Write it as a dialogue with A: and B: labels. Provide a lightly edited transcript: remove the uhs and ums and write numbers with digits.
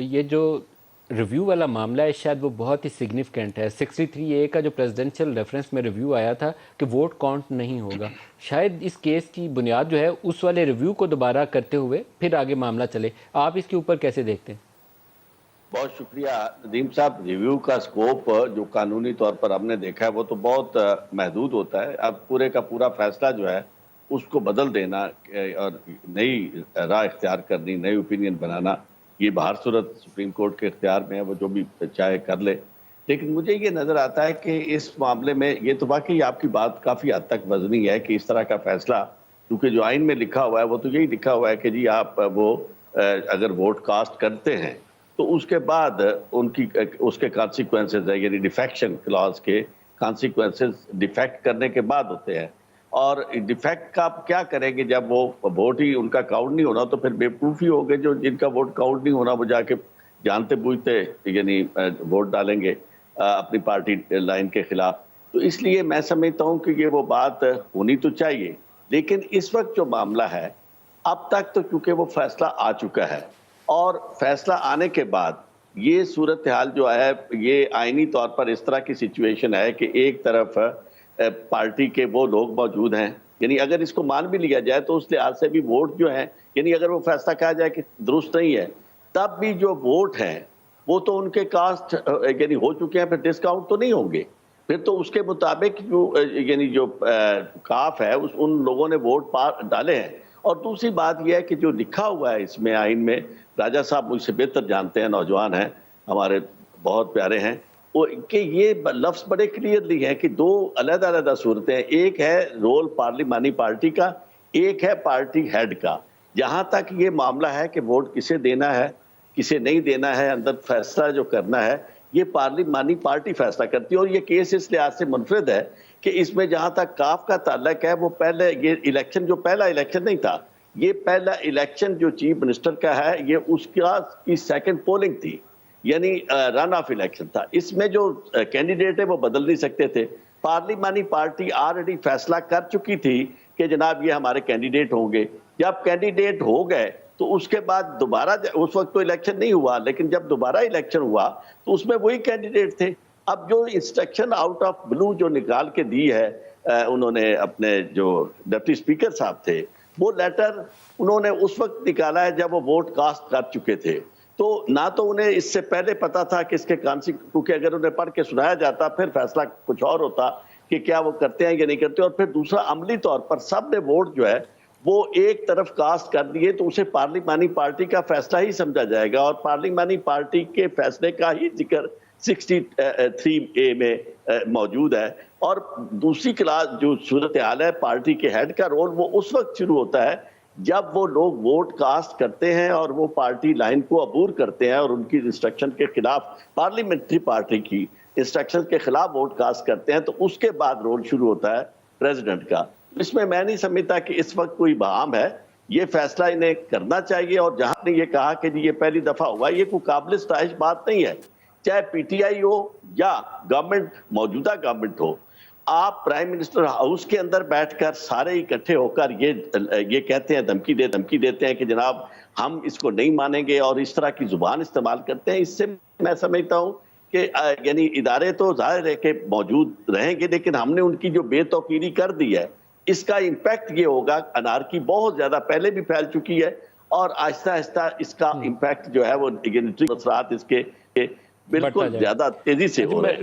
A: یہ جو ریویو والا معاملہ ہے شاید وہ بہت ہی سگنیفیکنٹ ہے۔ 63A کا جو پریزیڈنشل ریفرنس میں ریویو آیا تھا کہ ووٹ کاؤنٹ نہیں ہوگا، شاید اس کیس کی بنیاد جو ہے اس والے ریویو کو دوبارہ کرتے ہوئے پھر آگے معاملہ چلے۔ آپ اس کے اوپر کیسے دیکھتے ہیں؟
B: بہت شکریہ ندیم صاحب۔ ریویو کا سکوپ جو قانونی طور پر ہم نے دیکھا ہے وہ تو بہت محدود ہوتا ہے۔ اب پورے کا پورا فیصلہ جو ہے اس کو بدل دینا اور نئی راہ اختیار کرنی، نئی اوپینین بنانا، یہ بہر صورت سپریم کورٹ کے اختیار میں ہے، وہ جو بھی چاہے کر لے۔ لیکن مجھے یہ نظر آتا ہے کہ اس معاملے میں یہ تو واقعی آپ کی بات کافی حد تک وزنی ہے کہ اس طرح کا فیصلہ، کیونکہ جو آئین میں لکھا ہوا ہے وہ تو یہی لکھا ہوا ہے کہ جی آپ وہ اگر ووٹ کاسٹ کرتے ہیں تو اس کے بعد اس کے کانسیکوینسز ہے، یعنی ڈیفیکشن کلاز کے کانسیکوینسز ڈیفیکٹ کرنے کے بعد ہوتے ہیں۔ اور ڈیفیکٹ کا آپ کیا کریں گے جب وہ ووٹ ہی ان کا کاؤنٹ نہیں ہونا، تو پھر بے پروف ہی ہوگے جو جن کا ووٹ کاؤنٹ نہیں ہونا، وہ جا کے جانتے بوجھتے یعنی ووٹ ڈالیں گے اپنی پارٹی لائن کے خلاف۔ تو اس لیے میں سمجھتا ہوں کہ یہ وہ بات ہونی تو چاہیے، لیکن اس وقت جو معاملہ ہے اب تک تو کیونکہ وہ فیصلہ آ چکا ہے، اور فیصلہ آنے کے بعد یہ صورتحال جو ہے یہ آئینی طور پر اس طرح کی سچویشن ہے کہ ایک طرف پارٹی کے وہ لوگ موجود ہیں، یعنی اگر اس کو مان بھی لیا جائے تو اس لحاظ سے بھی ووٹ جو ہیں، یعنی اگر وہ فیصلہ کہا جائے کہ درست نہیں ہے، تب بھی جو ووٹ ہیں وہ تو ان کے کاسٹ یعنی ہو چکے ہیں، پھر ڈسکاؤنٹ تو نہیں ہوں گے۔ پھر تو اس کے مطابق جو کاف ہے ان لوگوں نے ووٹ ڈالے ہیں۔ اور دوسری بات یہ ہے کہ جو لکھا ہوا ہے اس میں آئین میں، راجہ صاحب مجھ سے بہتر جانتے ہیں، نوجوان ہیں ہمارے، بہت پیارے ہیں، کہ یہ لفظ بڑے کلیئرلی ہیں کہ دو علیحدہ علیحدہ صورتیں ہیں۔ ایک ہے رول پارلیمانی پارٹی کا، ایک ہے پارٹی ہیڈ کا۔ جہاں تک یہ معاملہ ہے کہ ووٹ کسے دینا ہے کسے نہیں دینا ہے، اندر فیصلہ جو کرنا ہے یہ پارلیمانی پارٹی فیصلہ کرتی ہے۔ اور یہ کیس اس لحاظ سے منفرد ہے کہ اس میں جہاں تک کاف کا تعلق ہے، وہ پہلے یہ الیکشن جو پہلا الیکشن نہیں تھا، یہ پہلا الیکشن جو چیف منسٹر کا ہے یہ اس کی سیکنڈ پولنگ تھی، یعنی رن آف الیکشن تھا۔ اس میں جو کینڈیڈیٹ ہے وہ بدل نہیں سکتے تھے۔ پارلیمانی پارٹی آلریڈی فیصلہ کر چکی تھی کہ جناب یہ ہمارے کینڈیڈیٹ ہوں گے۔ جب کینڈیڈیٹ ہو گئے تو اس کے بعد دوبارہ، اس وقت تو الیکشن نہیں ہوا، لیکن جب دوبارہ الیکشن ہوا تو اس میں وہی کینڈیڈیٹ تھے۔ اب جو انسٹرکشن آؤٹ آف بلو جو نکال کے دی ہے انہوں نے، اپنے جو ڈپٹی اسپیکر صاحب تھے، وہ لیٹر انہوں نے اس وقت نکالا ہے جب وہ ووٹ کاسٹ کر چکے تھے۔ تو نہ تو انہیں اس سے پہلے پتا تھا کہ اس کے کیونکہ اگر انہیں پڑھ کے سنایا جاتا پھر فیصلہ کچھ اور ہوتا کہ کیا وہ کرتے ہیں یا نہیں کرتے۔ اور پھر دوسرا عملی طور پر سب نے ووٹ جو ہے وہ ایک طرف کاسٹ کر دیے، تو اسے پارلیمانی پارٹی کا فیصلہ ہی سمجھا جائے گا، اور پارلیمانی پارٹی کے فیصلے کا ہی ذکر 63A میں موجود ہے۔ اور دوسری کلاس جو صورتحال ہے، پارٹی کے ہیڈ کا رول وہ اس وقت شروع ہوتا ہے جب وہ لوگ ووٹ کاسٹ کرتے ہیں اور وہ پارٹی لائن کو عبور کرتے ہیں اور ان کی انسٹرکشن کے خلاف، پارلیمنٹری پارٹی کی انسٹرکشن کے خلاف ووٹ کاسٹ کرتے ہیں، تو اس کے بعد رول شروع ہوتا ہے پریزیڈنٹ کا۔ اس میں نہیں سمجھتا کہ اس وقت کوئی بہام ہے، یہ فیصلہ انہیں کرنا چاہیے۔ اور جہاں نے یہ کہا کہ یہ پہلی دفعہ ہوا، یہ کوئی قابل ستائش بات نہیں ہے، چاہے پی ٹی آئی ہو یا گورنمنٹ، موجودہ گورنمنٹ ہو۔ آپ پرائم منسٹر ہاؤس کے اندر بیٹھ کر سارے اکٹھے ہو کر یہ کہتے ہیں، دھمکی دیتے ہیں کہ جناب ہم اس کو نہیں مانیں گے، اور اس طرح کی زبان استعمال کرتے ہیں۔ اس سے میں سمجھتا ہوں کہ یعنی ادارے تو ظاہر ہے کہ موجود رہیں گے، لیکن ہم نے ان کی جو بے توقیری کر دی ہے، اس کا امپیکٹ یہ ہوگا، انارکی بہت زیادہ پہلے بھی پھیل چکی ہے، اور آہستہ آہستہ اس کا امپیکٹ جو ہے وہ اثرات اس کے بالکل زیادہ تیزی سے ہو رہے ہیں۔